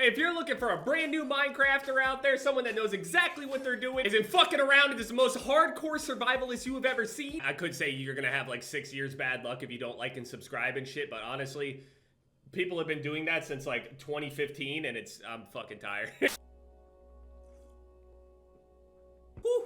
If you're looking for a brand new Minecrafter out there, someone that knows exactly what they're doing, isn't fucking around, and is the most hardcore survivalist you have ever seen, I could say you're gonna have like 6 years bad luck if you don't like and subscribe and shit, but honestly, people have been doing that since like 2015, and I'm fucking tired.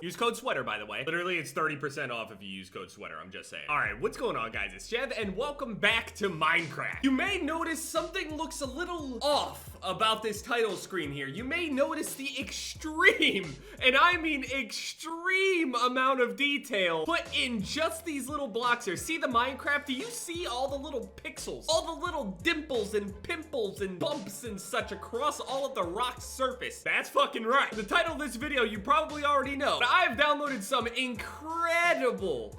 Use code SWEATER, by the way. Literally, it's 30% off if you use code SWEATER, I'm just saying. Alright, what's going on, guys? It's Jev, and welcome back to Minecraft. You may notice something looks a little off about this title screen here. You may notice the extreme, and I mean extreme amount of detail put in just these little blocks here. See the Minecraft? Do you see all the little pixels? All the little dimples and pimples and bumps and such across all of the rock's surface? That's fucking right. The title of this video, you probably already know. But I've downloaded some incredible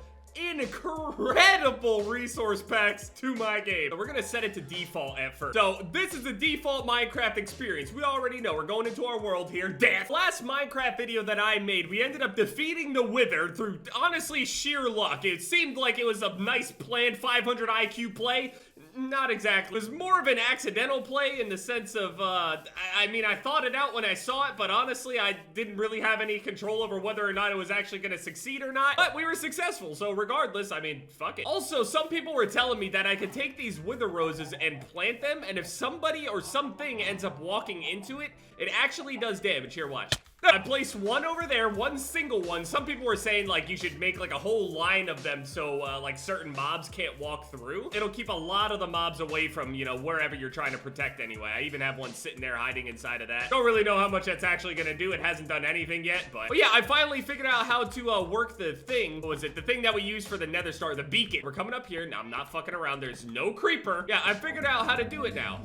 resource packs to my game. So we're gonna set it to default at first. So this is the default Minecraft experience. We already know we're going into our world here. Death. Last Minecraft video that I made, we ended up defeating the Wither through honestly sheer luck. It seemed like it was a nice planned 500 IQ play. Not exactly. It was more of an accidental play in the sense of, I mean, I thought it out when I saw it, but honestly, I didn't really have any control over whether or not it was actually gonna succeed or not. But we were successful, so regardless, I mean, fuck it. Also, some people were telling me that I could take these wither roses and plant them, and if somebody or something ends up walking into it, it actually does damage. Here, watch. I placed one over there, one single one. Some people were saying, like, you should make, like, a whole line of them so, like, certain mobs can't walk through. It'll keep a lot of the mobs away from, you know, wherever you're trying to protect anyway. I even have one sitting there hiding inside of that. Don't really know how much that's actually gonna do. It hasn't done anything yet, but yeah, I finally figured out how to, work the thing. What was it? The thing that we use for the nether star, the beacon. We're coming up here. Now, I'm not fucking around. There's no creeper. Yeah, I figured out how to do it now.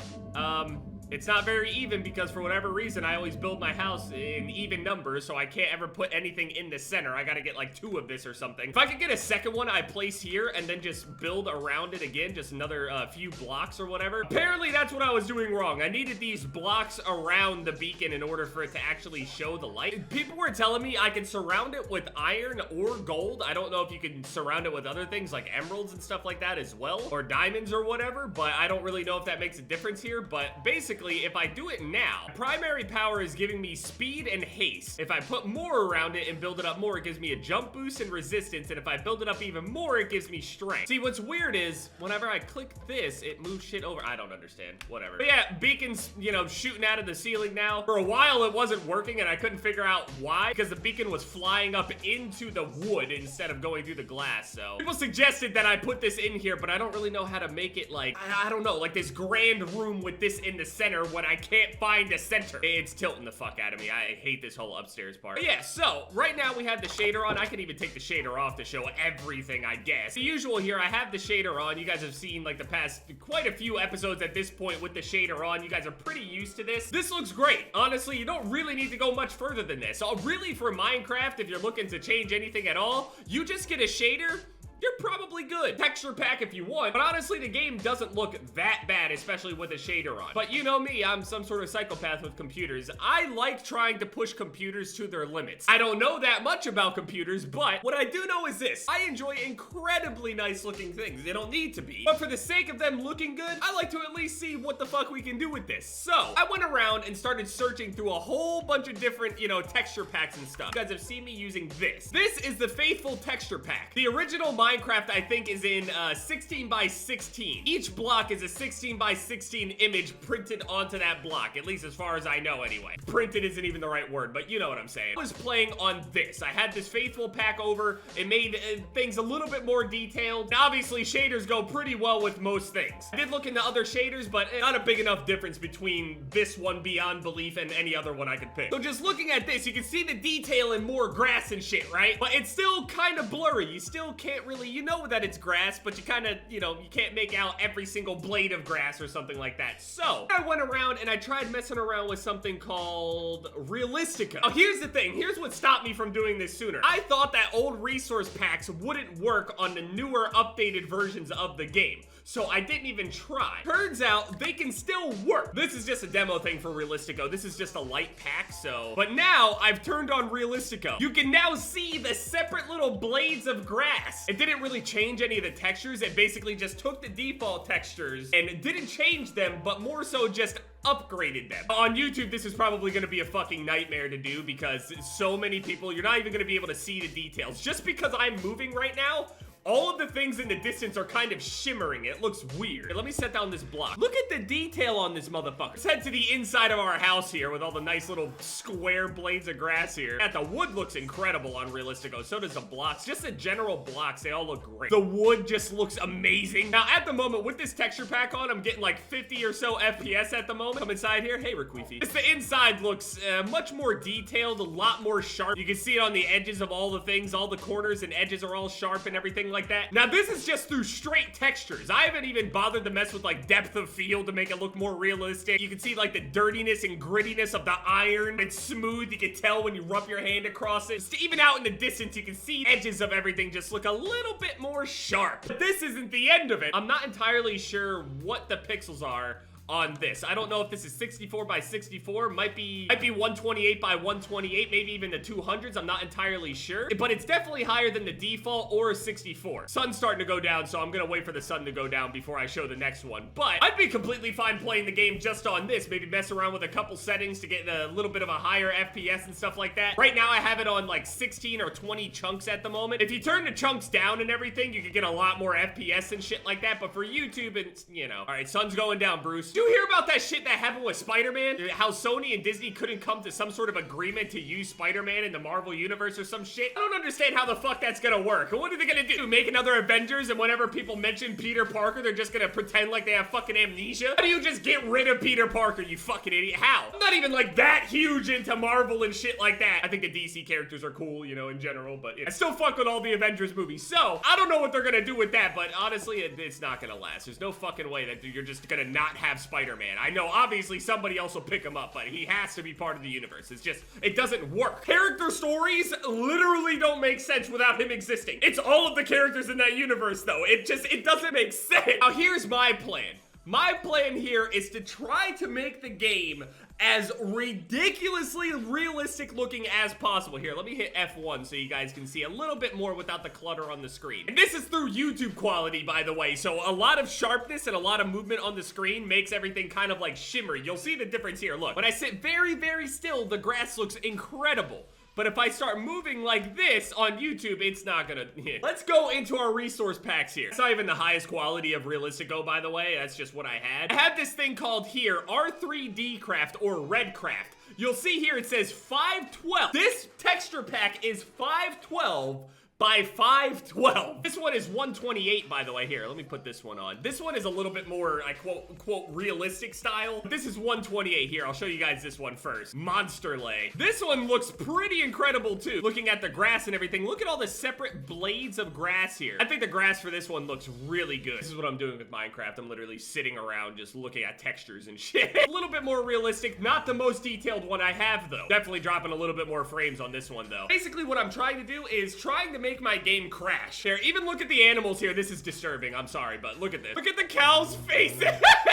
It's not very even because for whatever reason, I always build my house in even numbers, so I can't ever put anything in the center. I gotta get like 2 of this or something. If I could get a second one, I place here and then just build around it again, just another few blocks or whatever. Apparently, that's what I was doing wrong. I needed these blocks around the beacon in order for it to actually show the light. People were telling me I could surround it with iron or gold. I don't know if you can surround it with other things like emeralds and stuff like that as well, or diamonds or whatever, but I don't really know if that makes a difference here. But basically, if I do it now, primary power is giving me speed and haste. If I put more around it and build it up more, it gives me a jump boost and resistance, and if I build it up even more, it gives me strength. See, what's weird is, whenever I click this, it moves shit over. I don't understand. Whatever. But yeah, beacon's, you know, shooting out of the ceiling now. For a while, it wasn't working, and I couldn't figure out why, because the beacon was flying up into the wood instead of going through the glass, so. People suggested that I put this in here, but I don't really know how to make it, like, I don't know, like this grand room with this in the center when I can't find a center. It's tilting the fuck out of me. I hate this whole upstairs part. But yeah, so right now we have the shader on. I can even take the shader off to show everything, I guess. The usual here, I have the shader on. You guys have seen like the past quite a few episodes at this point with the shader on. You guys are pretty used to this. This looks great. Honestly, you don't really need to go much further than this. So really for Minecraft, if you're looking to change anything at all, you just get a shader. You're probably good. Texture pack if you want, but honestly, the game doesn't look that bad, especially with a shader on. But you know me, I'm some sort of psychopath with computers. I like trying to push computers to their limits. I don't know that much about computers, but what I do know is this. I enjoy incredibly nice looking things. They don't need to be, but for the sake of them looking good, I like to at least see what the fuck we can do with this. So I went around and started searching through a whole bunch of different, you know, texture packs and stuff. You guys have seen me using this. This is the Faithful texture pack. The original Minecraft, I think, is in 16 by 16. Each block is a 16 by 16 image printed onto that block, at least as far as I know anyway. Printed isn't even the right word, but you know what I'm saying. I was playing on this. I had this Faithful pack over. It made things a little bit more detailed. Now, obviously, shaders go pretty well with most things. I did look into other shaders, but not a big enough difference between this one beyond belief and any other one I could pick. So just looking at this, you can see the detail in more grass and shit, right? But it's still kind of blurry. You still can't really, you know that it's grass, but you kind of, you know, you can't make out every single blade of grass or something like that. So I went around and I tried messing around with something called Realistica. Now, here's the thing. Here's what stopped me from doing this sooner. I thought that old resource packs wouldn't work on the newer, updated versions of the game. so I didn't even try. Turns out they can still work. This is just a demo thing for Realistico. This is just a light pack, so. But now I've turned on Realistico. You can now see the separate little blades of grass. It didn't really change any of the textures. It basically just took the default textures and didn't change them, but more so just upgraded them. On YouTube, this is probably gonna be a fucking nightmare to do because so many people, you're not even gonna be able to see the details. Just because I'm moving right now, all of the things in the distance are kind of shimmering. It looks weird. Let me set down this block. Look at the detail on this motherfucker. Let's head to the inside of our house here with all the nice little square blades of grass here. The wood looks incredible on Realistico. So does the blocks. Just the general blocks, they all look great. The wood just looks amazing. Now, at the moment, with this texture pack on, I'm getting like 50 or so FPS at the moment. Come inside here. Hey, Requeefy. The inside looks much more detailed, a lot more sharp. You can see it on the edges of all the things. All the corners and edges are all sharp and everything like that. Now, this is just through straight textures. I haven't even bothered to mess with like depth of field to make it look more realistic. You can see like the dirtiness and grittiness of the iron. It's smooth. You can tell when you rub your hand across it. Just even out in the distance, you can see edges of everything just look a little bit more sharp. But this isn't the end of it. I'm not entirely sure what the pixels are on this. I don't know if this is 64 by 64, might be 128 by 128, maybe even the 200s. I'm not entirely sure, but it's definitely higher than the default or 64. Sun's starting to go down, so I'm gonna wait for the sun to go down before I show the next one. But I'd be completely fine playing the game just on this. Maybe mess around with a couple settings to get a little bit of a higher FPS and stuff like that. Right now I have it on like 16 or 20 chunks at the moment. If you turn the chunks down and everything, you can get a lot more FPS and shit like that. But for YouTube, it's, you know. All right, sun's going down, Bruce. Do you hear about that shit that happened with Spider-Man? How Sony and Disney couldn't come to some sort of agreement to use Spider-Man in the Marvel Universe or some shit? I don't understand how the fuck that's gonna work. What are they gonna do? Make another Avengers, and whenever people mention Peter Parker, they're just gonna pretend like they have fucking amnesia? How do you just get rid of Peter Parker, you fucking idiot? How? I'm not even like that huge into Marvel and shit like that. I think the DC characters are cool, you know, in general, but I still fuck with all the Avengers movies. So, I don't know what they're gonna do with that, but honestly, it's not gonna last. There's no fucking way that you're just gonna not have Spider-Man. I know obviously somebody else will pick him up, but he has to be part of the universe. It's just, it doesn't work. Character stories literally don't make sense without him existing. It's all of the characters in that universe though. It doesn't make sense. Now here's my plan. My plan here is to try to make the game as ridiculously realistic looking as possible. Here, let me hit F1 so you guys can see a little bit more without the clutter on the screen. And this is through YouTube quality, by the way, so a lot of sharpness and a lot of movement on the screen makes everything kind of like shimmery. You'll see the difference here. Look, when I sit very, very still, the grass looks incredible. But if I start moving like this on YouTube, it's not gonna hit. Let's go into our resource packs here. It's not even the highest quality of Realistico, by the way. That's just what I had. I have this thing called here, R3D CRAFT or Red Craft. You'll see here it says 512. This texture pack is 512 by 512. This one is 128, by the way. Here, let me put this one on. This one is a little bit more, I quote, unquote, realistic style. This is 128. Here, I'll show you guys this one first. Monster Lay. This one looks pretty incredible, too. Looking at the grass and everything, look at all the separate blades of grass here. I think the grass for this one looks really good. This is what I'm doing with Minecraft. I'm literally sitting around just looking at textures and shit. A little bit more realistic. Not the most detailed one I have, though. Definitely dropping a little bit more frames on this one, though. Basically, what I'm trying to do is trying to make my game crash. Here, even look at the animals here. This is disturbing. I'm sorry, but look at this. Look at the cow's face.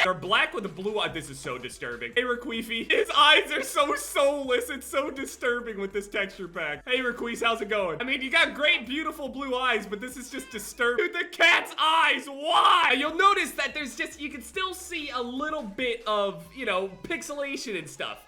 They're black with a blue eye. This is so disturbing. Hey, Requeefy. His eyes are so soulless. It's so disturbing with this texture pack. Hey, Requeef, how's it going? I mean, you got great, beautiful blue eyes, but this is just disturbing. Dude, the cat's eyes. Why? Now, you'll notice that there's just, you can still see a little bit of, you know, pixelation and stuff.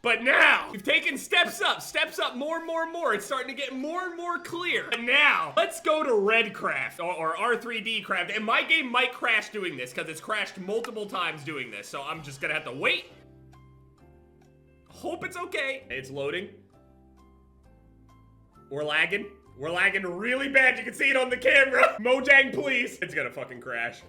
But now, you've taken steps up more and more and more. It's starting to get more and more clear. And now, let's go to Red Craft, or R3D Craft. And my game might crash doing this, because it's crashed multiple times doing this. So I'm just gonna have to wait. Hope it's okay. It's loading. We're lagging. We're lagging really bad. You can see it on the camera. Mojang, please. It's gonna fucking crash.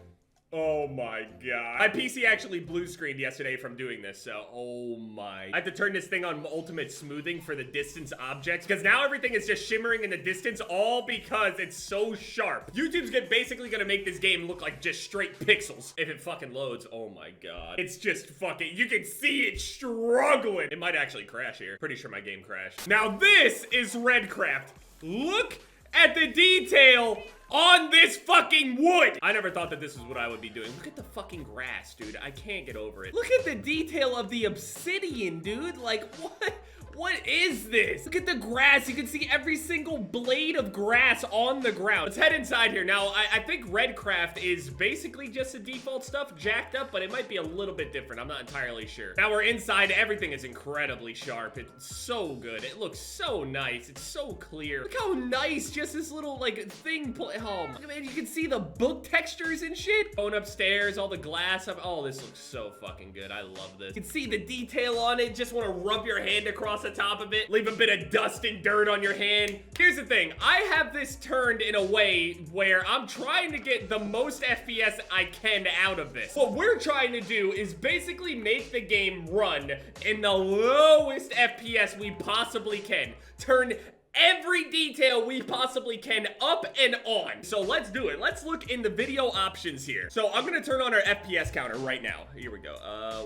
Oh my god. My PC actually blue screened yesterday from doing this, so oh my. I have to turn this thing on ultimate smoothing for the distance objects, because now everything is just shimmering in the distance, all because it's so sharp. YouTube's basically gonna make this game look like just straight pixels. If it fucking loads, oh my god. It's just fucking, you can see it struggling. It might actually crash here. Pretty sure my game crashed. Now this is Red Craft. Look at the detail on this fucking wood. I never thought that this is what I would be doing. Look at the fucking grass, dude. I can't get over it. Look at the detail of the obsidian, dude. Like, what? What is this? Look at the grass. You can see every single blade of grass on the ground. Let's head inside here. Now, I think Redcraft is basically just the default stuff jacked up, but it might be a little bit different. I'm not entirely sure. Now we're inside. Everything is incredibly sharp. It's so good. It looks so nice. It's so clear. Look how nice just this little, like, thing. Oh, man, you can see the book textures and shit. Going upstairs, all the glass up. Oh, this looks so fucking good. I love this. You can see the detail on it. Just want to rub your hand across the top of it, leave a bit of dust and dirt on your hand. Here's the thing, I have this turned in a way where I'm trying to get the most FPS I can out of this. What we're trying to do is basically make the game run in the lowest FPS we possibly can. Turn every detail we possibly can up and on. So let's do it. Let's look in the video options here. So I'm gonna turn on our FPS counter right now. Here we go.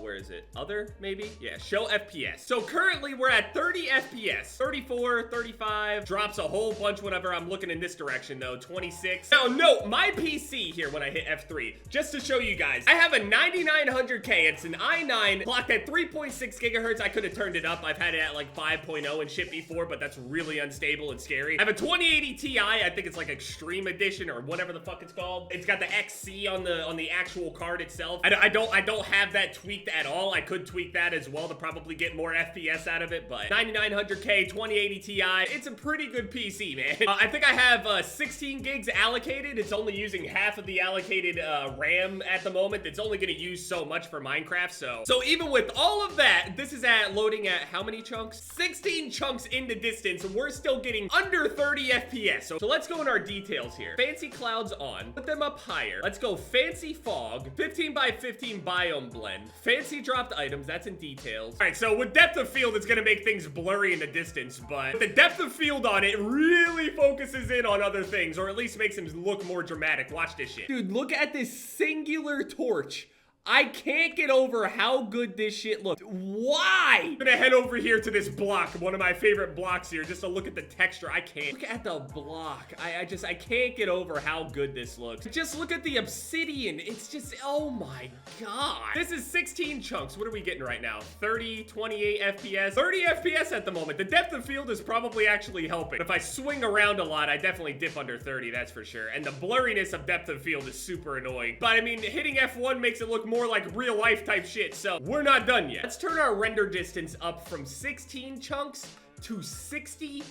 Where is it? Other, maybe? Yeah, show FPS. So currently we're at 30 FPS. 34, 35, drops a whole bunch whenever I'm looking in this direction though. 26. Now note, my PC here when I hit F3, just to show you guys, I have a 9900K. It's an i9 clocked at 3.6 gigahertz. I could have turned it up. I've had it at like 5.0 and shit before, but that's really unstable and scary. I have a 2080 Ti. I think it's like Extreme Edition or whatever the fuck it's called. It's got the XC on the actual card itself. I don't have that tweaked at all. I could tweak that as well to probably get more FPS out of it, but 9900K 2080 Ti, it's a pretty good PC, man. I think I have 16 gigs allocated. It's only using half of the allocated RAM at the moment. It's only going to use so much for Minecraft. So even with all of that, this is loading at how many chunks? 16 chunks in the distance. We're still getting under 30 FPS. So let's go in our details here. Fancy clouds on, put them up higher. Let's go fancy fog, 15 by 15 biome blend, fancy dropped items, that's in details. All right, so with depth of field, it's gonna make things blurry in the distance, but the depth of field on it really focuses in on other things, or at least makes them look more dramatic. Watch this shit. Dude, look at this singular torch. I can't get over how good this shit looks. Why? I'm gonna head over here to this block, one of my favorite blocks here, just to look at the texture. I can't. Look at the block. I can't get over how good this looks. Just look at the obsidian. It's just, oh my god. This is 16 chunks. What are we getting right now? 30, 28 FPS. 30 FPS at the moment. The depth of field is probably actually helping. If I swing around a lot, I definitely dip under 30, that's for sure. And the blurriness of depth of field is super annoying. But I mean, hitting F1 makes it look more like real life type shit, so we're not done yet. Let's turn our render distance up from 16 chunks to 64.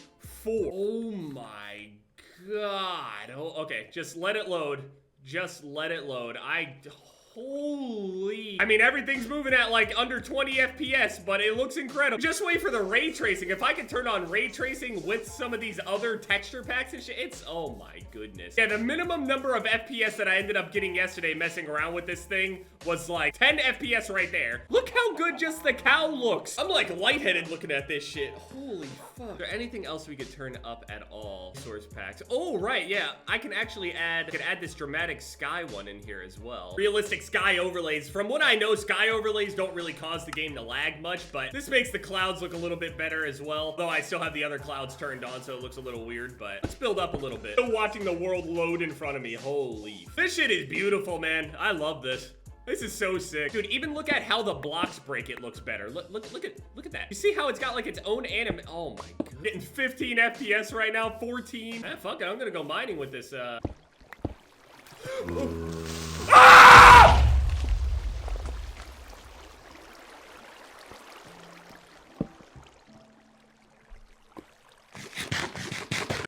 Oh my god. Oh, okay, just let it load. Just let it load. Holy. I mean, everything's moving at like under 20 FPS, but it looks incredible. Just wait for the ray tracing. If I could turn on ray tracing with some of these other texture packs and shit, it's, oh my goodness. Yeah, the minimum number of FPS that I ended up getting yesterday messing around with this thing was like 10 FPS right there. Look how good just the cow looks. I'm like lightheaded looking at this shit. Holy fuck. Is there anything else we could turn up at all? Source packs. Oh, right, yeah. I can actually add this dramatic sky one in here as well. Realistic sky overlays. From what I know, sky overlays don't really cause the game to lag much, but this makes the clouds look a little bit better as well. Though I still have the other clouds turned on, so it looks a little weird, but let's build up a little bit. Still watching the world load in front of me. Holy. This shit is beautiful, man. I love this. This is so sick. Dude, even look at how the blocks break, it looks better. Look at that. You see how it's got like its own anime? Oh my god. Getting 15 FPS right now, 14. Ah, fuck it, I'm gonna go mining with this, Ah!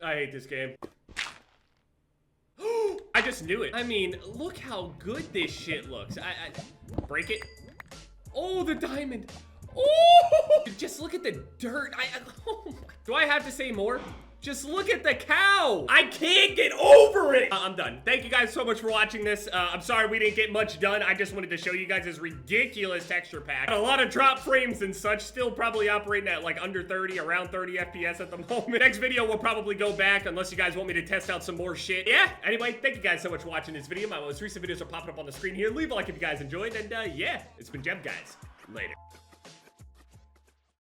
I hate this game. I just knew it. I mean, look how good this shit looks. I break it. Oh, the diamond. Oh, just look at the dirt. Oh my. Do I have to say more? Just look at the cow. I can't get over it. I'm done. Thank you guys so much for watching this. I'm sorry we didn't get much done. I just wanted to show you guys this ridiculous texture pack. Got a lot of drop frames and such. Still probably operating at like under 30, around 30 FPS at the moment. Next video, we'll probably go back unless you guys want me to test out some more shit. Yeah, anyway, thank you guys so much for watching this video. My most recent videos are popping up on the screen here. Leave a like if you guys enjoyed. And yeah, it's been Jev, guys. Later.